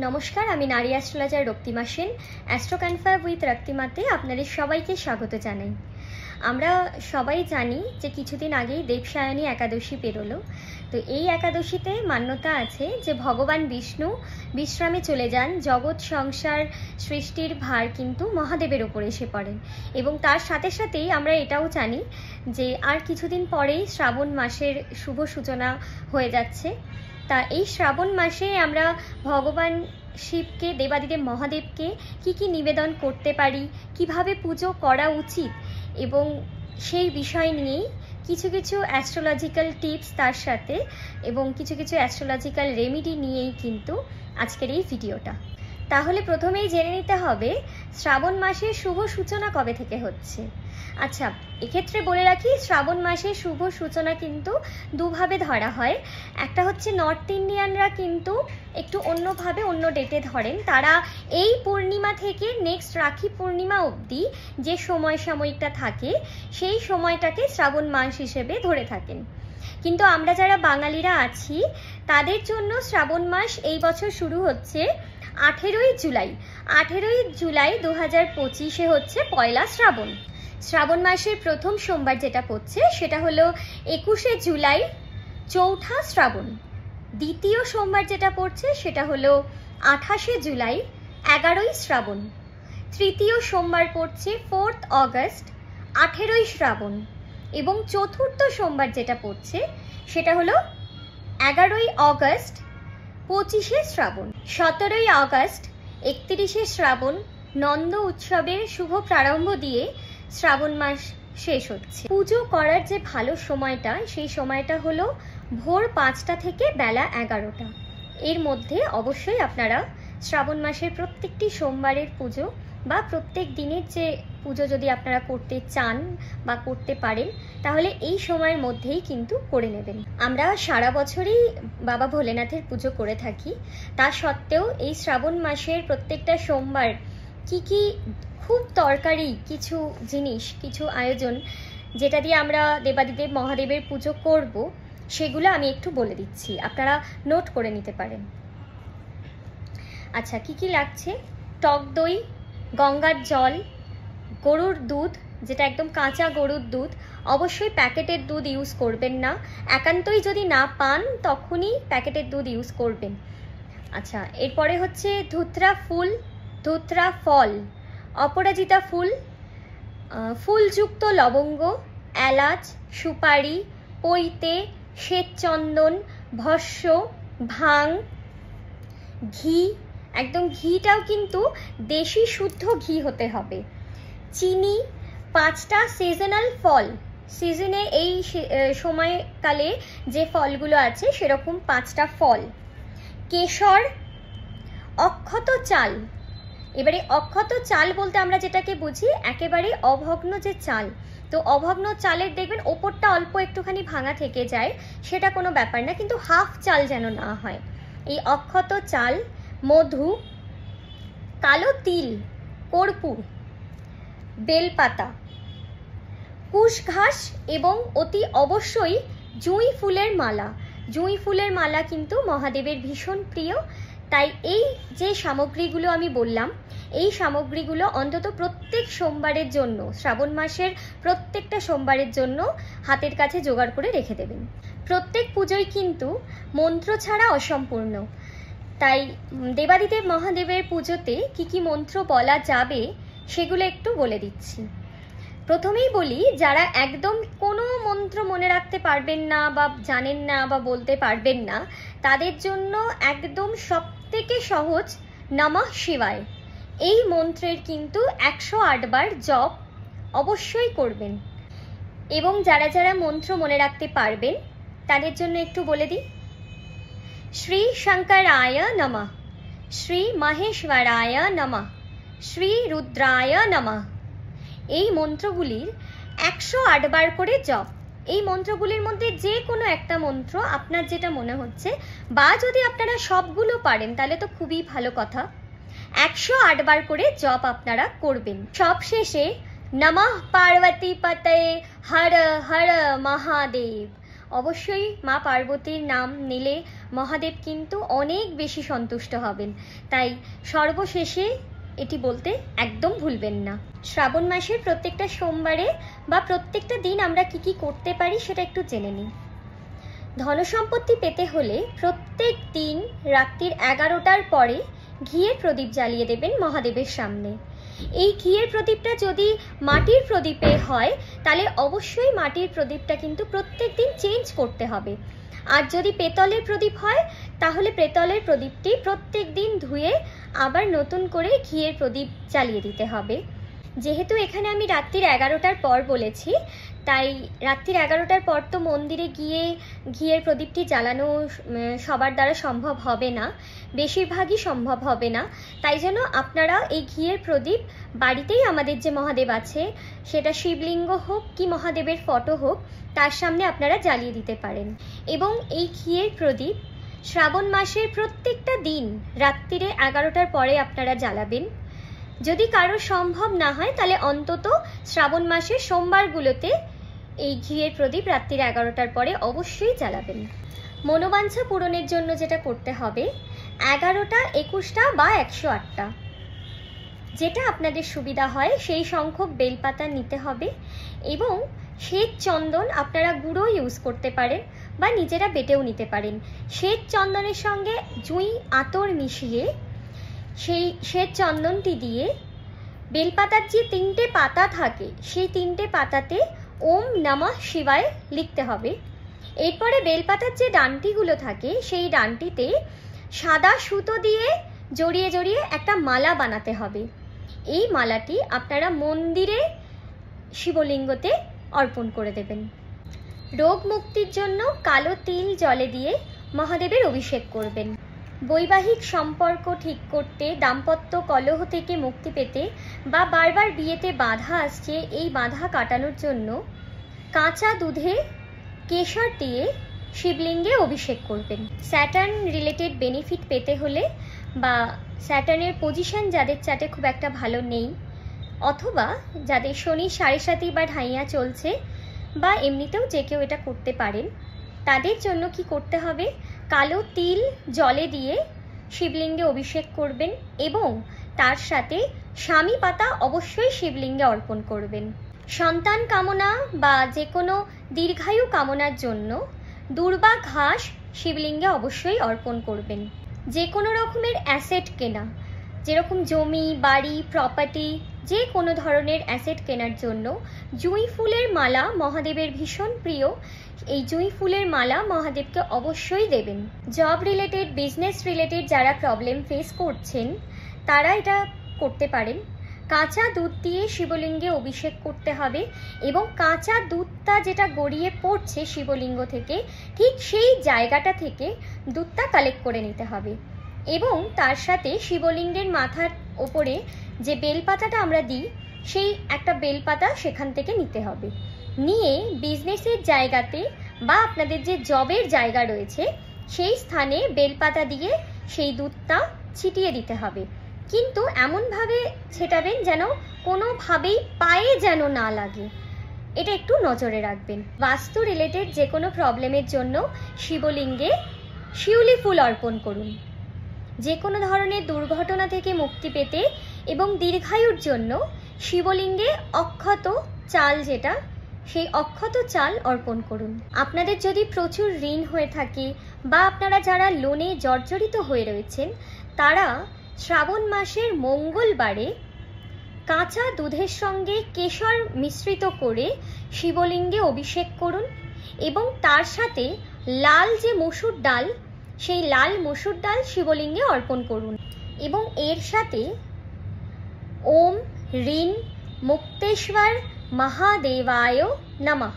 নমস্কার, আমি নারী astrologer Raktima Sen. Astro confer with রক্তিমাতে আপনাদের সবাইকে স্বাগত জানাই। আমরা সবাই জানি যে কিছুদিন আগেই দেবসায়নী একাদশী পেরোলো। তো এই একাদশীতে মান্যতা আছে যে ভগবান বিষ্ণু বিশ্রামে চলে যান, জগৎ সংসার সৃষ্টির ভার কিন্তু মহাদেবের ওপর এসে পড়েন। এবং তার সাথে সাথেই আমরা এটাও জানি যে আর কিছুদিন পরেই শ্রাবণ মাসের শুভ সূচনা হয়ে যাচ্ছে। তা এই শ্রাবণ মাসে আমরা ভগবান শিবকে, দেবাদিদেব মহাদেবকে কি নিবেদন করতে পারি, কিভাবে পুজো করা উচিত, এবং সেই বিষয় নিয়েই কিছু অ্যাস্ট্রোলজিক্যাল টিপস তার সাথে এবং কিছু অ্যাস্ট্রোলজিক্যাল রেমেডি নিয়েই কিন্তু আজকের এই ভিডিওটা। তাহলে প্রথমেই জেনে নিতে হবে শ্রাবণ মাসের শুভ সূচনা কবে থেকে হচ্ছে। আচ্ছা, এক্ষেত্রে বলে রাখি, শ্রাবণ মাসের শুভ সূচনা কিন্তু দুভাবে ধরা হয়। একটা হচ্ছে নর্থ ইন্ডিয়ানরা কিন্তু একটু অন্যভাবে অন্য ডেটে ধরেন। তারা এই পূর্ণিমা থেকে নেক্সট রাখি পূর্ণিমা অবধি যে সাময়িকটা থাকে সেই সময়টাকে শ্রাবণ মাস হিসেবে ধরে থাকেন। কিন্তু আমরা যারা বাঙালিরা আছি তাদের জন্য শ্রাবণ মাস এই বছর শুরু হচ্ছে 18ই জুলাই। 18ই জুলাই 2025 হচ্ছে পয়লা শ্রাবণ। শ্রাবণ মাসের প্রথম সোমবার যেটা পড়ছে সেটা হলো 21শে জুলাই, চৌঠা শ্রাবণ। দ্বিতীয় সোমবার যেটা পড়ছে সেটা হলো 28শে জুলাই, 11ই শ্রাবণ। তৃতীয় সোমবার পড়ছে 4 অগস্ট, 18ই শ্রাবণ। এবং চতুর্থ সোমবার যেটা পড়ছে সেটা হলো 11ই অগস্ট, 25শে শ্রাবণ। 17ই অগস্ট, 31শে শ্রাবণ নন্দ উৎসবের শুভ প্রারম্ভ দিয়ে শ্রাবণ মাস শেষ হচ্ছে। পুজো করার যে ভালো সময়টা, সেই সময়টা হলো ভোর 5টা থেকে বেলা 11টা। এর মধ্যে অবশ্যই আপনারা শ্রাবণ মাসের প্রত্যেকটি সোমবারের পুজো বা প্রত্যেক দিনের যে পুজো যদি আপনারা করতে চান বা করতে পারেন তাহলে এই সময়ের মধ্যেই কিন্তু করে নেবেন। আমরা সারা বছরই বাবা ভোলেনাথের পুজো করে থাকি, তা সত্ত্বেও এই শ্রাবণ মাসের প্রত্যেকটা সোমবার কি খুব দরকারি কিছু জিনিস, কিছু আয়োজন যেটা দিয়ে আমরা দেবাদিদেব মহাদেবের পুজো করব, সেগুলো আমি একটু বলে দিচ্ছি, আপনারা নোট করে নিতে পারেন। আচ্ছা, কি লাগছে? টক দই, গঙ্গার জল, গরুর দুধ, যেটা একদম কাঁচা গরুর দুধ, অবশ্যই প্যাকেটের দুধ ইউজ করবেন না। একান্তই যদি না পান তখনই প্যাকেটের দুধ ইউজ করবেন। আচ্ছা, এরপরে হচ্ছে ধুত্রা ফুল, ধুত্রা ফল, অপরাজিতা ফুল, ফুলযুক্ত লবঙ্গ, এলাচ, সুপারি, পৈতে, শ্বেতচন্দন, ভস্য, ভাং, ঘি, একদম ঘিটাও কিন্তু দেশি শুদ্ধ ঘি হতে হবে, চিনি, 5টা সিজনাল ফল, সিজনে এই সময়কালে যে ফলগুলো আছে সেরকম 5টা ফল, কেশর, অক্ষত চাল। এবারে অক্ষত চাল বলতে আমরা যেটাকে বুঝি একেবারে অভগ্ন যে চাল। তো অভগ্ন চালের দেখবেন ওপরটা অল্প একটুখানি ভাঙা থেকে যায়, সেটা কোনো ব্যাপার না, কিন্তু হাফ চাল যেন না হয়। এই অক্ষত চাল, মধু, কালো তিল, কর্পূর, বেলপাতা, কুশ ঘাস এবং অতি অবশ্যই জুঁই ফুলের মালা। জুঁই ফুলের মালা কিন্তু মহাদেবের ভীষণ প্রিয়। তাই এই যে সামগ্রীগুলো আমি বললাম, এই সামগ্রীগুলো অন্তত প্রত্যেক সোমবারের জন্য, শ্রাবণ মাসের প্রত্যেকটা সোমবারের জন্য হাতের কাছে জোগাড় করে রেখে দেবেন। প্রত্যেক পুজোই কিন্তু মন্ত্র ছাড়া অসম্পূর্ণ, তাই দেবাদিদেব মহাদেবের পুজোতে কি মন্ত্র বলা যাবে সেগুলো একটু বলে দিচ্ছি। প্রথমেই বলি, যারা একদম কোনো মন্ত্র মনে রাখতে পারবেন না বা জানেন না বা বলতে পারবেন না, তাদের জন্য একদম সবথেকে সহজ নমঃ শিবায়। এই মন্ত্রের কিন্তু 108 বার জপ অবশ্যই করবেন। এবং যারা মন্ত্র মনে রাখতে পারবেন তাদের জন্য একটু বলে দিই, শ্রী শঙ্করায় নমঃ, শ্রী মহেশ্বরায় নমঃ, শ্রী রুদ্রায় নমঃ। এই মন্ত্রগুলির 108 বার করে জপ। এই মন্ত্রগুলির মধ্যে যে কোনো একটা মন্ত্র আপনার যেটা মনে হচ্ছে, বা যদি আপনারা সবগুলো পারেন তাহলে তো খুবই ভালো কথা, 108 বার করে জপ আপনারা করবেন। সব শেষে নমঃ পার্বতী পতয়ে হর হর মহাদেব, অবশ্যই মা পার্বতীর নাম নিলে মহাদেব কিন্তু অনেক বেশি সন্তুষ্ট হবেন, তাই সর্বশেষে এটি বলতে একদম ভুলবেন না। শ্রাবণ মাসের প্রত্যেকটা সোমবারে বা প্রত্যেকটা দিন আমরা কি করতে পারি সেটা একটু জেনে নিই। ধনসম্পত্তি পেতে হলে প্রত্যেক দিন রাত্রির 11টার পরে ঘিয়ের প্রদীপ জ্বালিয়ে দেবেন মহাদেবের সামনে। এই ঘিয়ের প্রদীপটা যদি মাটির প্রদীপে হয় তাহলে অবশ্যই মাটির প্রদীপটা কিন্তু প্রত্যেক দিন চেঞ্জ করতে হবে, আর যদি পেতলের প্রদীপ হয় তাহলে পেতলের প্রদীপটি প্রত্যেক দিন ধুয়ে আবার নতুন করে ঘিয়ের প্রদীপ জ্বালিয়ে দিতে হবে। যেহেতু এখানে আমি রাত্রির 11টার পর বলেছি, তাই রাত্রির 11টার পর তো মন্দিরে গিয়ে ঘিয়ের প্রদীপটি জ্বালানো সবার দ্বারা সম্ভব হবে না, বেশিরভাগই সম্ভব হবে না। তাই জন্য আপনারা এই ঘিয়ের প্রদীপ বাড়িতেই আমাদের যে মহাদেব আছে, সেটা শিবলিঙ্গ হোক কি মহাদেবের ফটো হোক, তার সামনে আপনারা জ্বালিয়ে দিতে পারেন। এবং এই ঘিয়ের প্রদীপ শ্রাবণ মাসের প্রত্যেকটা দিন রাত্রিরে 11টার পরে আপনারা জ্বালাবেন। যদি কারো সম্ভব না হয় তাহলে অন্তত শ্রাবণ মাসের সোমবারগুলোতে এই ঘিয়ের প্রদীপ রাত্রির 11টার পরে অবশ্যই জ্বালাবেন। মনোবাঞ্ছা পূরণের জন্য যেটা করতে হবে, 11টা 21টা বা 108টা, যেটা আপনাদের সুবিধা হয় সেই সংখ্যক বেলপাতা নিতে হবে। এবং শ্বেত চন্দন আপনারা গুঁড়ো ইউজ করতে পারেন বা নিজেরা বেটেও নিতে পারেন। শ্বেত চন্দনের সঙ্গে জুঁই আতর মিশিয়ে সেই শ্বেত চন্দনটি দিয়ে বেলপাতার যে 3টে পাতা থাকে সেই 3টে পাতাতে ওম নমঃ শিবায় লিখতে হবে। এরপরে বেলপাতার যে ডান্টিগুলো থাকে সেই ডান্টিতে সাদা সুতো দিয়ে জড়িয়ে জড়িয়ে একটা মালা বানাতে হবে। এই মালাটি আপনারা মন্দিরে শিবলিঙ্গতে অর্পণ করে দেবেন। রোগ মুক্তির জন্য কালো তিল জলে দিয়ে মহাদেবের অভিষেক করবেন। বৈবাহিক সম্পর্ক ঠিক করতে, দাম্পত্য কলহ থেকে মুক্তি পেতে বা বারবার বিয়েতে বাধা আসছে, এই বাধা কাটানোর জন্য কাঁচা দুধে কেশর দিয়ে শিবলিঙ্গে অভিষেক করবেন। স্যাটার্ন রিলেটেড বেনিফিট পেতে হলে বা স্যাটার্নের পজিশন যাদের চার্টে খুব একটা ভালো নেই, অথবা যাদের শনি 7.5 বা ঢাইয়া চলছে, বা এমনিতেও যে কেউ এটা করতে পারেন, তাদের জন্য কি করতে হবে, কালো তিল জলে দিয়ে শিবলিঙ্গে অভিষেক করবেন এবং তার সাথে স্বামী পাতা অবশ্যই শিবলিঙ্গে অর্পণ করবেন। সন্তান কামনা বা যে কোনো দীর্ঘায়ু কামনার জন্য দুর্বা ঘাস শিবলিঙ্গে অবশ্যই অর্পণ করবেন। যে কোনো রকমের অ্যাসেট কেনা, যেরকম জমি, বাড়ি, প্রপার্টি, যে কোনো ধরনের অ্যাসেট কেনার জন্য জুঁই ফুলের মালা মহাদেবের ভীষণ প্রিয়। এই জুঁই ফুলের মালা মহাদেবকে অবশ্যই দেবেন। জব রিলেটেড, বিজনেস রিলেটেড যারা প্রবলেম ফেস করছেন তারা এটা করতে পারেন। কাঁচা দুধ দিয়ে শিবলিঙ্গে অভিষেক করতে হবে এবং কাঁচা দুধটা যেটা গড়িয়ে পড়ছে শিবলিঙ্গ থেকে, ঠিক সেই জায়গাটা থেকে দুধটা কালেক্ট করে নিতে হবে এবং তার সাথে শিবলিঙ্গের মাথার ওপরে যে বেলপাতাটা আমরা দিই সেই একটা বেলপাতা সেখান থেকে নিতে হবে। নিয়ে বিজনেসের জায়গাতে বা আপনাদের যে জবের জায়গা রয়েছে সেই স্থানে বেলপাতা দিয়ে সেই দুধটা ছিটিয়ে দিতে হবে, কিন্তু এমনভাবে ছেটাবেন যেন কোনোভাবেই পায়ে যেন না লাগে, এটা একটু নজরে রাখবেন। বাস্তু রিলেটেড যে কোনো প্রবলেমের জন্য শিবলিঙ্গে শিউলি ফুল অর্পণ করুন। যে কোনো ধরনের দুর্ঘটনা থেকে মুক্তি পেতে এবং দীর্ঘায়ুর জন্য শিবলিঙ্গে অক্ষত চাল, যেটা সেই অক্ষত চাল অর্পণ করুন। আপনাদের যদি প্রচুর ঋণ হয়ে থাকে বা আপনারা যারা লোনে জর্জরিত হয়ে রয়েছেন, তারা শ্রাবণ মাসের মঙ্গলবারে কাঁচা দুধের সঙ্গে কেশর মিশ্রিত করে শিবলিঙ্গে অভিষেক করুন এবং তার সাথে লাল যে মসুর ডাল, সেই লাল মসুর ডাল শিবলিঙ্গে অর্পণ করুন এবং এর সাথে ওম ঋণ মুক্তেশ্বর মহাদেবায় নমঃ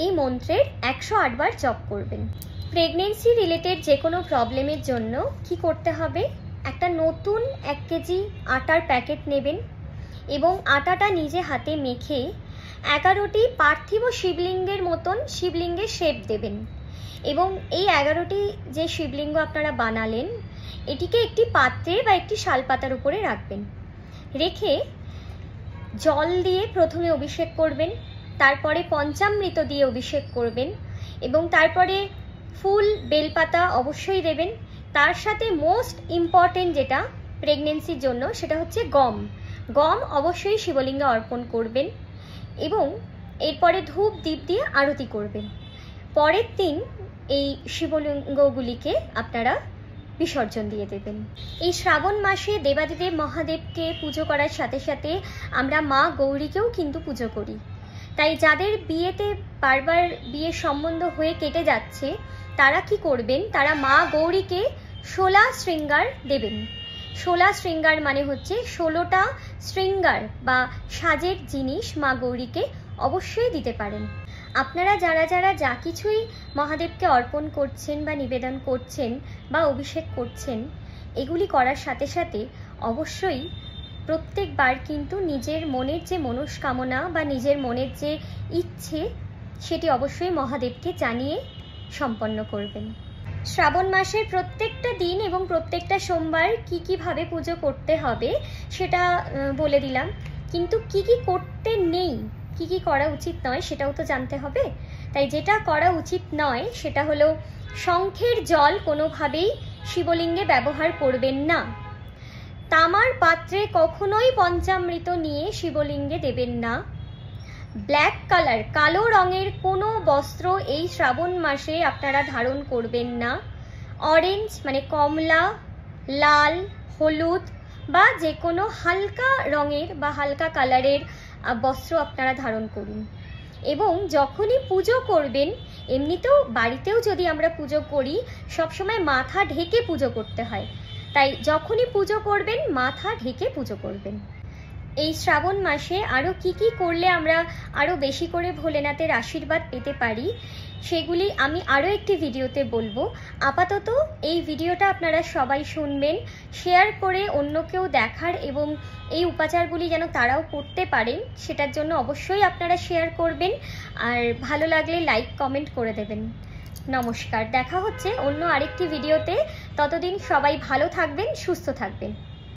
এই মন্ত্রের 108 বার জপ করবেন। প্রেগনেন্সি রিলেটেড যে কোনো প্রবলেমের জন্য কি করতে হবে, একটা নতুন 1 কেজি আটার প্যাকেট নেবেন এবং আটাটা নিজে হাতে মেখে 11টি পার্থিব শিবলিঙ্গের মতন শিবলিঙ্গে শেপ দেবেন এবং এই 11টি যে শিবলিঙ্গ আপনারা বানালেন এটিকে একটি পাত্রে বা একটি শালপাতার উপরে রাখবেন। রেখে জল দিয়ে প্রথমে অভিষেক করবেন, তারপরে পঞ্চামৃত দিয়ে অভিষেক করবেন এবং তারপরে ফুল বেলপাতা অবশ্যই দেবেন। তার সাথে মোস্ট ইম্পর্টেন্ট যেটা প্রেগনেন্সির জন্য সেটা হচ্ছে গম। গম অবশ্যই শিবলিঙ্গে অর্পণ করবেন এবং এরপরে ধূপ দীপ দিয়ে আরতি করবেন। পরের দিন এই শিবলিঙ্গগুলিকে আপনারা বিসর্জন দিয়ে দেবেন। এই শ্রাবণ মাসে দেবাদিদেব মহাদেবকে পুজো করার সাথে সাথে আমরা মা গৌরীকেও কিন্তু পুজো করি। তাই যাদের বিয়েতে বারবার বিয়ের সম্বন্ধ হয়ে কেটে যাচ্ছে তারা কি করবেন, তারা মা গৌরীকে 16 শৃঙ্গার দেবেন। 16 শৃঙ্গার মানে হচ্ছে 16টা শৃঙ্গার বা সাজের জিনিস মা গৌরীকে অবশ্যই দিতে পারেন। আপনারা যারা যারা যা কিছুই মহাদেবকে অর্পণ করছেন বা নিবেদন করছেন বা অভিষেক করছেন, এগুলি করার সাথে সাথে অবশ্যই প্রত্যেকবার কিন্তু নিজের মনের যে মনস্কামনা বা নিজের মনের যে ইচ্ছে সেটি অবশ্যই মহাদেবকে জানিয়ে সম্পন্ন করবেন। শ্রাবণ মাসের প্রত্যেকটা দিন এবং প্রত্যেকটা সোমবার কিভাবে পুজো করতে হবে সেটা বলে দিলাম, কিন্তু কি করতে নেই, কি করা উচিত নয় সেটাও তো জানতে হবে। তাই যেটা করা উচিত নয় সেটা হলো শঙ্খের জল কোনোভাবেই শিবলিঙ্গে ব্যবহার করবেন না। তামার পাত্রে কখনোই পঞ্চামৃত নিয়ে শিবলিঙ্গে দেবেন না। ব্ল্যাক কালার, কালো রঙের কোনো বস্ত্র এই শ্রাবণ মাসে আপনারা ধারণ করবেন না। অরেঞ্জ মানে কমলা, লাল, হলুদ বা যে কোনো হালকা রঙের বা হালকা কালারের বস্ত্র আপনারা ধারণ করুন। এবং যখনই পুজো করবেন, এমনিতেও বাড়িতেও যদি আমরা পুজো করি সবসময় মাথা ঢেকে পুজো করতে হয়, তাই যখনই পুজো করবেন মাথা ঢেকে পুজো করবেন। এই শ্রাবণ মাসে আরও কি করলে আমরা আরও বেশি করে ভোলেনাথের আশীর্বাদ পেতে পারি সেগুলি আমি আরও একটি ভিডিওতে বলবো। আপাতত এই ভিডিওটা আপনারা সবাই শুনবেন, শেয়ার করে অন্যকেও দেখার এবং এই উপাচারগুলি যেন তারাও করতে পারেন সেটার জন্য অবশ্যই আপনারা শেয়ার করবেন, আর ভালো লাগলে লাইক কমেন্ট করে দেবেন। নমস্কার, দেখা হচ্ছে অন্য আরেকটি ভিডিওতে। ততদিন সবাই ভালো থাকবেন, সুস্থ থাকবেন।